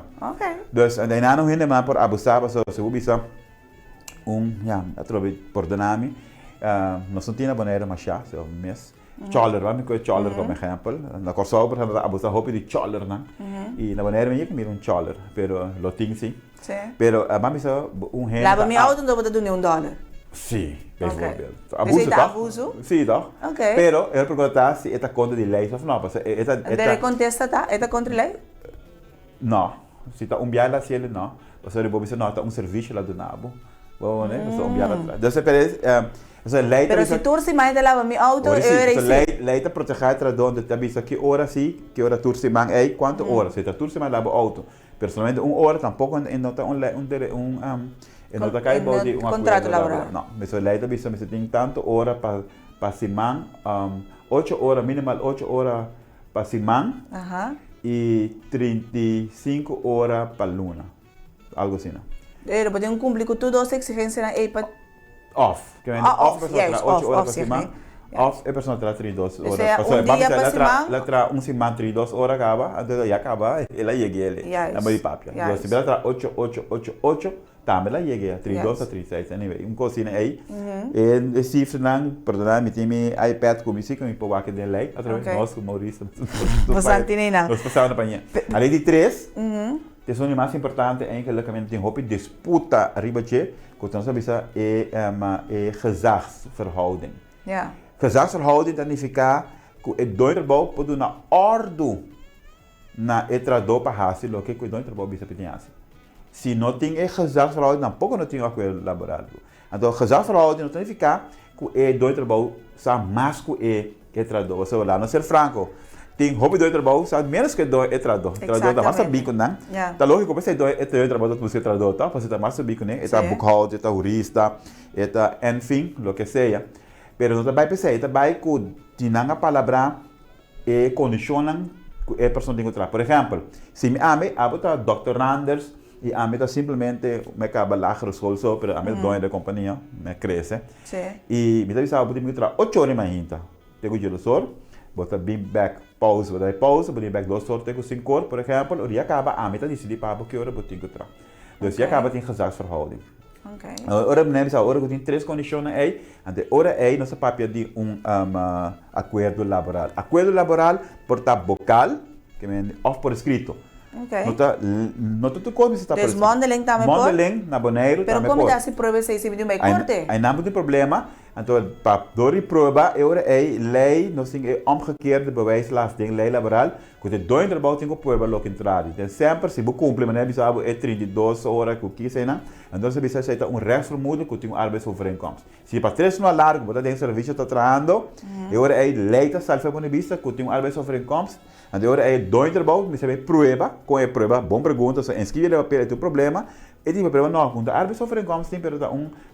Dus en daarna nog helemaal por abusar, se você bisa através por dinami. Nós não tínhamos maneira mais chá, se é mês. Choller, vamos com choller como exemplo. Na Kosovo, por exemplo, abusar roupa de choller, não? E na maneira minha que mira choller, pero lo tem sim. Pero vamos só renda. Lava minha auto não pode dar $1. Sim, bijvoorbeeld. Abuso, tá? Abuso? Sim, tá? Pero eu perguntar se é contra de lei ou não, porque Deve contestar, tá? É contra lei? Não, se está biala se ele não. Você depois você nota serviço lá do nabo. Bom, né? Você biala atrás. Então, parece pero se tu si mais de lava mi auto, lei te proteger tra donde te avisa que hora sí, que hora tu si man hay, cuánto horas. Si tu si man lava auto, personalmente hora tampoco nota nota que hay un contrato laboral. No, me lei te avisa me se tiene tanto hora para si man 8 horas minimal 8 horas para si man y 35 horas para luna. Algo así, ¿no? Pero pueden cumplir con todas las exigencias ahí para off. Off, 8 horas para cima. Off, a pessoa terá 32 horas. Ela terá semana 32 horas, acaba, então já acaba, ela chega na meia papia. Então, se ela terá 8, também ela chega 32 a 36, anyway. Coisinha aí. E cifra não, perdão, me tem iPad com isso, que me pôr aqui de lei, através de nós, com o Maurício. Você não tem nada. Nós passamos na panha. Além de 3, que é o mais importante, eigenlijk tem hoop disputa ribatje, que nós sabemos é gezagsverhouding. Gezagsverhouding significa que o doiderbouw pode na ordem na etrador para hacer lo que o doiderbouw bisa pedir. Se não tem gezagsverhouding, tampouco não tem acordo laboral. Então, gezagsverhouding não significa que o doiderbouw sabe mais que o etrador. Ou seja, lá não ser franco. Tem hobby do trabalho, sabe menos que do etrador. Etrador tá mais bico, né? Tá lógico, como você do trabalho do etrador, tá? Você tá mais bico, né? Eta bookholder, eta jurista, eta enfim, lo que seja. Pero não vai pensar, eta vai que tinha palavra e condicionam que a pessoa tem que trabalhar. Por exemplo, se me ame, abota Dr. Randers e ame tá simplesmente me acaba lagere school só, pero ame dono da companhia, me cresce. E me tá dizendo, abota me trabalhar 8 horas mais ainda. Tego de sor, bota bem back pausa, bota back 2 horas, tego 5 horas, por exemplo, e acaba ame tá decidir para que hora botar que trabalhar. Dus je acaba tem gezagsverhouding. Ora meneer, ora que tem 3 condições aí, ante ora aí nossa papel de acordo laboral. Acordo laboral por tá vocal, que men of por escrito. Não tu como está por escrito. Mondeling também por. Mondeling na boneiro também por. Pero como dá se prova se se me corte? Aí não tem problema. Então, para door prova, ora aí lei, nós tem omgekeerde bewijslast ding lei laboral, que de dois trabalho tem que prova lo contrário. Então sempre se você cumpre, mas bisabo é 32 horas que quis aí, então se você aceita rechtsvermoeden que tem arbeidsovereenkomst. Se para 3 no largo, você tem serviço está trabalhando, e ora aí lei está salva por vista que tem arbeidsovereenkomst. Então ora aí dois trabalho, você vai prova, com a prova, boa pergunta, se inscreve o papel é teu problema. E tipo, pero não, quando a arbeidsovereenkomst tem, pero tá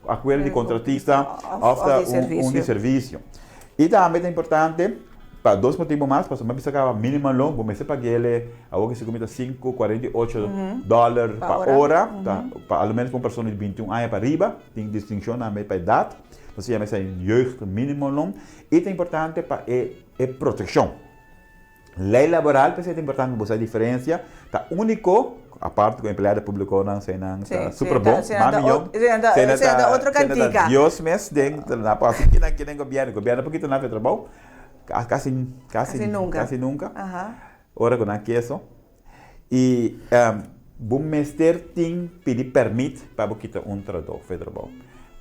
acordo de contratista of de serviço. E também é importante, para dois motivos mais, para uma pessoa que é mínimo longo, vou começar a pagar ele, a hora que se cometa $5,48 para hora, para pelo menos para uma pessoa de 21 anos para riba, tem distinção também para a idade, então se chama jeugd mínimo longo, e é importante para a proteção. Lei laboral, é importante você a diferença, tá único, a parte do empregado público não sei não, tá super bom, mas melhor, se outra cantiga. Deus mesmo dentro na parte que nem governo porque não faz trabalho, quase nunca. Ora com aquilo. E bom mestre tem pedir permit para você quitar trabalho, faz trabalho.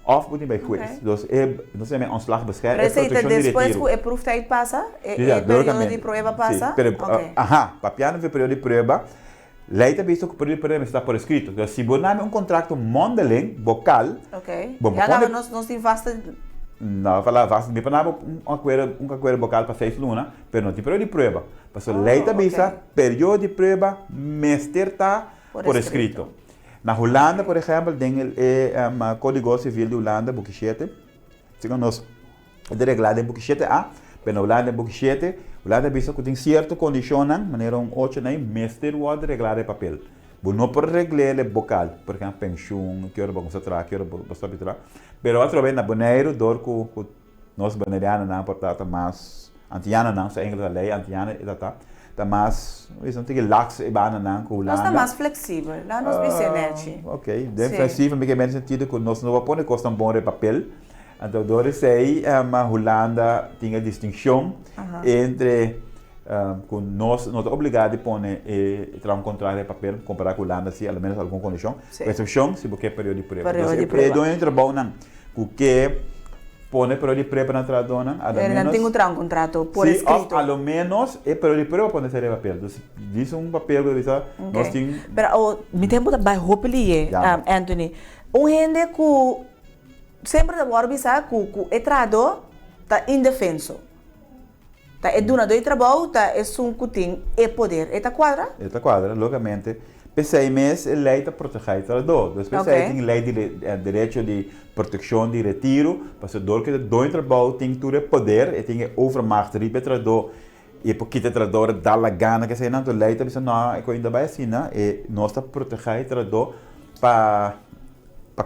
Of moet bij juez. Dus não sei mais ontslag beschermen. Receita depois que o proeftijd passa, o período de prova passa. Papiano no período de prova, lei está visto que o período de prova está por escrito. Então, se você tem contrato mondeling, vocal, já nós temos vasta. Não, falar vasta, me panava acordo vocal para 6 lunas, mas não tem período de prova. Mas a lei está visto, período de prova, mestre está por escrito. Na Holanda, por exemplo, tem o Código Civil de Holanda, boek 7. Segundo nós, é reglado em boek 7A, mas na Holanda, boek 7, Holanda diz que tem certas condições, maneira 8, mestre pode reglar o papel. Você não pode reglar o vocal, por exemplo, pensão, que hora você traz, que hora você vai mas outra vez, na Bonaire, dor que nós banerianos não portamos mais, antiana não, se é inglês a lei, antiana e tal. Está mais, não tem que lax e bana não com Holanda. Nós está mais flexível, lá nós bem ok, bem flexível, mas no sentido que nós não vamos pôr um bom papel. Então, dore sei, a Holanda tem a distinção entre que nós não é obrigado a pôr um contrato de papel comparar com a Holanda, se pelo menos alguma condição. Exceção, se você período de prova. Então, é trabalho não, que pone período de prova na tradona, não tem um contrato por escrito. Ao menos é período de prova pode ser papel. Então, diz papel que nós temos. Pero me tempo da roupa ali, Anthony. Gente que sempre da borba sabe que é trado tá indefenso. Tá é dona do trabalho, tá é um cutim é poder, é tá quadra? É tá quadra, logicamente. Pensei mesmo, a lei está protegendo o trabalhador. Então, pensei tem lei de direito de proteção de retiro, para o dor que do trabalho tem todo o poder e tem overmacht de trabalhador e porque o trabalhador dá a gana que seja, então a lei está pensando, não, é ainda vai assim, né? E nós está protegendo o trabalhador para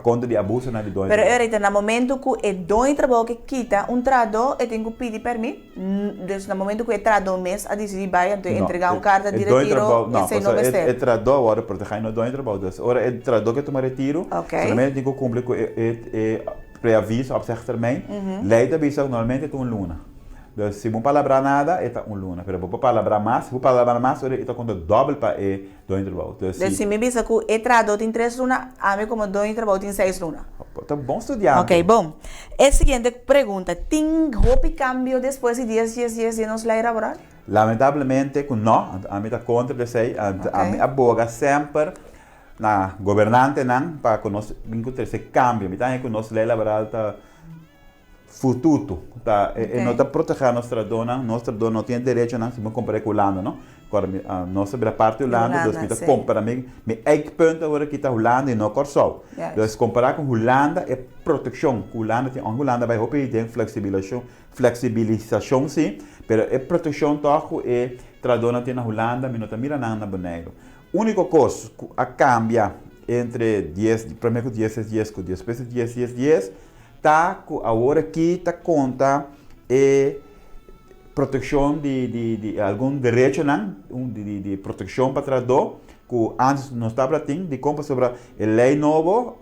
conta de abuso na de dois. Pero ahorita no momento que é dois trabalho que quita trabalhador, e tem que pedir permissão. Então no momento que é trabalhador mesmo a decidir vai entregar carta de retiro, não, é trabalhador agora proteger no dois trabalhadores. Agora é trabalhador que toma retiro, somente tem que cumprir com pré-aviso, observação, lei da visa normalmente é luna. Então, se não falar nada, é uma luna. Mas se você falar mais, é conta dobro para dois trabalhos. Então, se me diz que é trabalho tem 3 lunas, a mim como dois trabalhos tem 6 lunas. Então, bom estudante. Ok, bom. A seguinte pergunta, tem roupa e cambio depois de 10 dias de nos lei laboral? Lamentavelmente, não. A mim está contra de sei. A mim aboga sempre na governante para que nós encontremos esse cambio. A mim que nós lei laboral está futuro, tá? Não está protegendo nossa dona não tem direito a se comparar com a Holanda, não? Agora, nossa parte da Holanda, nós está compara me eikpunten agora que está Holanda e não Corsol. Então, comparar com a Holanda é proteção. A Holanda vai hopper tem flexibilização sim, mas é proteção toch é tradona tem na Holanda, mas não está mirando na Bonaire. Única coisa a cambia entre 10, primeiro 10 dias com 10, depois 10 tá agora aqui tá conta proteção de algum direito não de proteção para trabalhador que antes não estava tendo de compra sobre a lei novo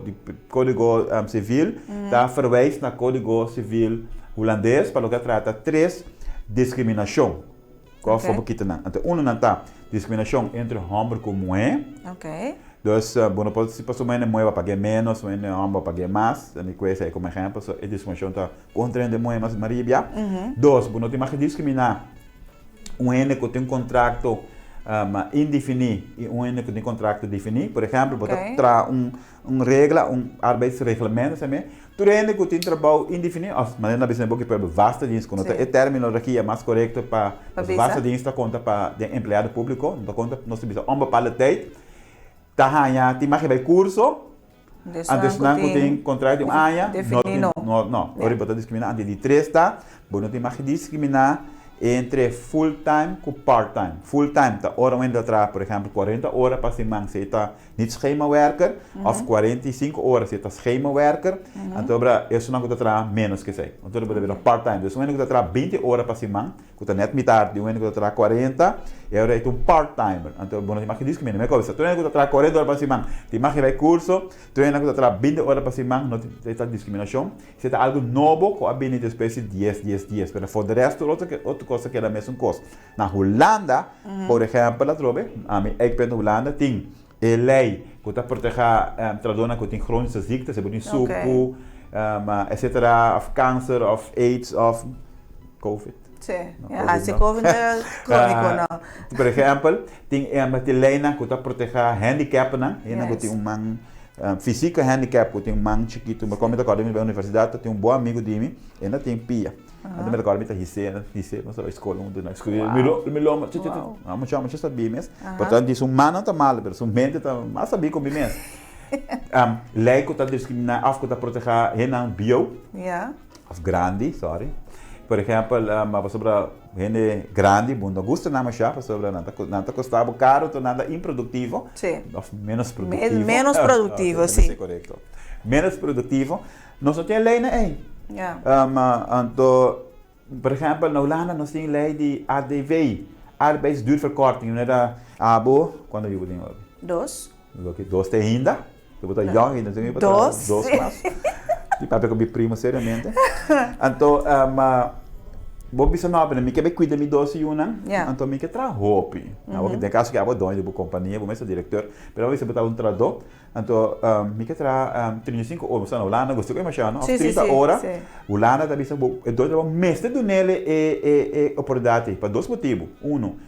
de Código Civil tá verwijst na Código Civil holandês para o que trata 3 discriminação qual foi o que tá então não tá discriminação entre homem e mulher. Então, bueno, se passou mais mulher vai pagar menos, homem vai pagar mais. A minha coisa é como exemplo, a discriminação está contra a mulher mais maria. 2, bueno, tem mais que discriminar homem que tem contrato indefinido e homem que tem contrato definido. Por exemplo, você traz regra, arbeidsreglement, sabe? Tu homem que tem trabalho indefinido, mas não é que para vasta dienst, quando a terminologia é mais correta para vasta dienst, conta para o empregado público, então conta nós temos uma bepaalde tijd. Tahanya, ti mag je bij curso. Antes não tem contrato de aia, não, ora bota discriminar antes de 3 tá, bom não tem mais discriminar entre full time com part time. Full time tá hora onde tra, por exemplo, 40 horas para semana se tá niet schema werker of 45 horas se tá schema werker, então isso não tra menos que sei. Então bota part time, dus onde tra 20 horas para semana, que tá net metade de onde tra 40, agora é um part timer. Então bom não tem mais discriminar, mas coisa, tu onde tra 40 horas para semana, tem mais que vai curso, tu onde tra 20 horas para semana, não tem essa discriminação. Se tá algo novo, com a benefício espécie 10, mas for the rest outra coisa que é a mesma coisa. Na Holanda, por exemplo, ik ben in Holanda, tem lei que está proteger tradona que tem chronische ziektes, ze hebben suiker, etc., of cancer, of AIDS, of COVID. Sim, se COVID é crônico, não. Por exemplo, tem lei que está proteger handicappen, que tem uma física handicap, que tem um man chiquito, mas como eu estou na universidade, tem bom amigo de mim, ainda tem pia. Então, eu estou na na escola, na escola, mas está bem mesmo. Portanto, diz man está mal, mas mente está mais bem como mesmo. Lei que está discriminar, af que está proteger henang bio, of grande, sorry. Por exemplo, sobre gente grande, não gosta nada mais, sobre nada custava caro, então nada improdutivo, menos produtivo. Menos produtivo, sim. Correto. Menos produtivo. Nós não temos lei aí. Então, por exemplo, na Holanda nós temos lei de ADV, arbeidsduurverkorting. Não era abo, quando eu digo? 2. 2 tem ainda. Eu vou estar young ainda, tenho 2 classes. Di papel ko bi primo seriamente. Anto bobi sa nobra mi que be cuida mi doce una. Anto mi que tra hopi. Na o que tem caso que abo dono de companhia, bo mesa diretor, pero você botar um trado. Anto mi que tra 35 horas na Holanda, gosto que imagina, 30 horas. Holanda da bisa bo e dono mestre do nele e oportunidade para dois motivos.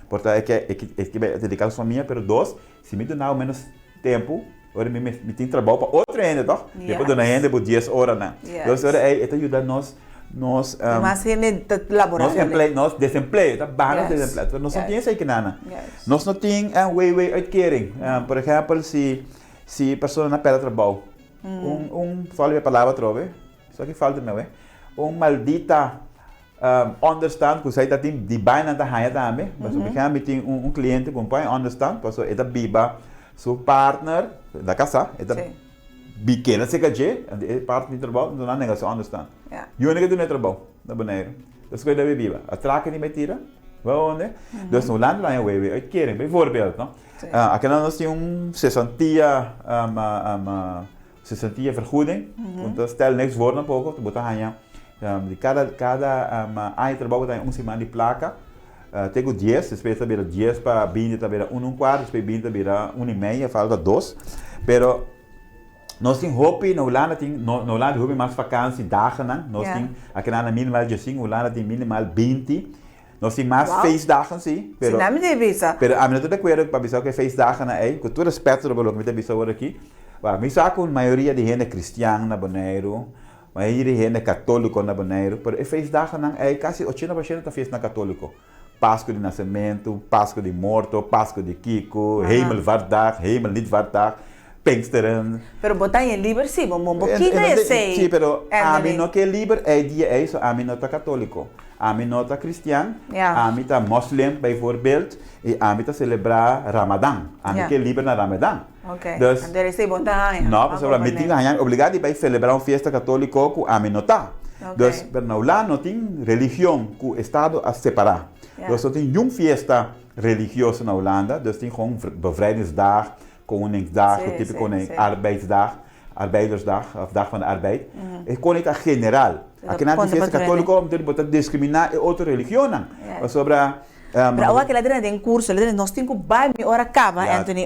Porque é que be dedicar a família, pero dois, se me dá menos tempo. Ora, me tem trabalho para outra ainda, toch? Depois de ainda por 10 horas, né? Então, ora, это ajuda nós mas ele laboratório. Nós desemprego, tá? Barra desemprego. Nós não temos aí que nada. Nós não temos uitkering. Por exemplo, se pessoa não perde trabalho, fala a palavra trove, só que falta não é? Maldita understand, que você tem de baina da raia também, mas por exemplo, tem cliente que põe understand, porque ele biba seu partner da casa, ele pequena se caje, ele parte de trabalho, não há negócio, understand. E o negócio do trabalho, da banheira, das coisas da bebida, a traca de mentira, vai onde? Dus no land lá é o uitkering, bijvoorbeeld, não? Aqui nós temos sessentia vergoeding, então stel niks voor een pouco, tu botar hanha, de cada ano trabalho tem semana de placa. Tenho 10, depois também 10 para 20, também 1,4, depois 20 também 1,5, falta 2. Pero nós temos hobby, na Holanda tem mais vakantie dagen, nós temos aqui na minimal 15, Holanda tem minimal 20. Nós temos mais feestdagen, sim. Pero não me devisa. Pero a mim não te acuerdo para avisar que feestdagen é, com todo respeito do que me te avisou aqui. Mas a maioria de gente cristiana na Bonaire, a maioria de gente católico na Bonaire, pero feestdagen é quase 80% da festa católico. Páscoa de nascimento, Páscoa de morto, Páscoa de Kiko, Hemelvaartdag, Hemel niet vaartdag, Pinksteren. Pero botar em liber sim, um pouquinho é sei. Sim, pero a mim não que liber é dia é isso, a mim não tá católico, a mim não tá cristiano, a mim tá muslim, bijvoorbeeld, e a mim tá celebrar Ramadan, a mim que liber na Ramadan. Ok. Dus, então sei botar. Não, pessoal, me tinha obrigado a celebrar uma festa católica com a mim não tá. Dus, pero na Holanda não tem religião que o Estado a separar. Dus er is een fiesta religiosa na Holanda, dus er is gewoon bevrijdingsdag, koningsdag, typisch arbeidersdag, of dag van de arbeid. Het kon niet generaal. Aqui na fiesta católica, omdat het discriminar outra religião. Sobre Para agora que ele tem curso, ele nós temos que vai me hora acaba, Anthony.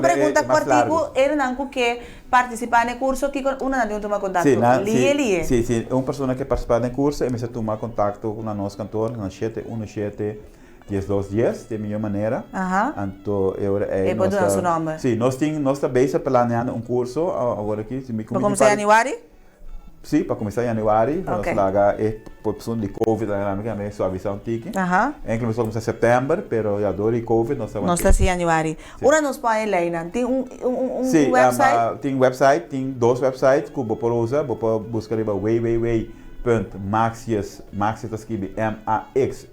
Pergunta partigo, ele não quer participar no curso, que uma não toma contato. Sim, uma pessoa que participa no curso, ele toma contato com o nosso cantor, na 717 10-2-10, de minha maneira. Então, e pode dar seu nome? Sim, nós também planeando um curso agora aqui. Para começar em janeiro? sim, para começar em januário, nós Ok. laga por opção de Covid, também suavizar um tique. Aham. Em começou em setembro, pero já dor e Covid, nós estamos Nós estamos em januário. Ora nos põe lá, não? Tem sim, website? tem website, tem dois websites que você pode usar, você pode buscar ali www.maxius, Maxius está escrito maxius.nl,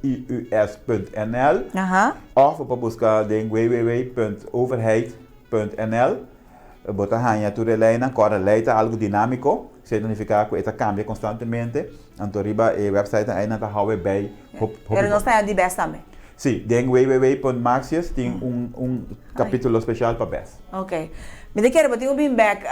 ou você pode buscar em www.overheid.nl. Bota hanya tu relena, cora leita algo dinâmico, significa que esta cambia constantemente. Então riba e website ainda está hawe bij. Pero nós estamos de best também. Sim, tem www.maxius tem capítulo especial para best. Ok. Me quero botar bem back.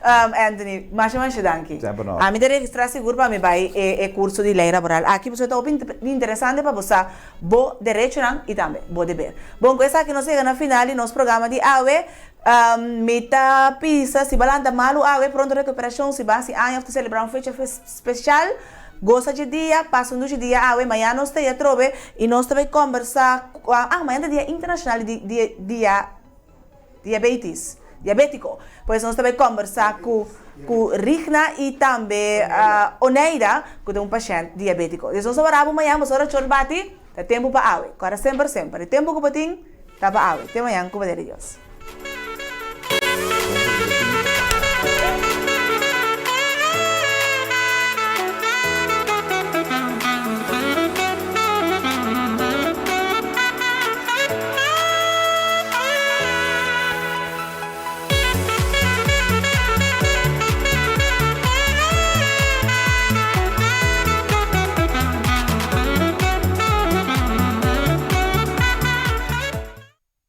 Anthony, mas danke. Sempre não. A me registrar seguro para me vai curso de lei laboral. Aqui você está interessante para você bo direito e também bo dever. Bom, com essa que nós chegamos na final do nosso programa de AWE. Meta pisa, se balanda malo, pronto recuperação, se base anos de celebrar uma fecha especial. Gosta de dia, passa um dia, amanhã nós temos trove e nós também conversar. Amanhã é dia internacional de diabético. Pois nós também conversar com Rigna e também Oneida, que é um paciente diabético. Então, nós vamos amanhã, mas hora de bate, tem tempo para awe. Agora sempre, tempo que batem, tá para awe. Até amanhã, com o poder de Deus.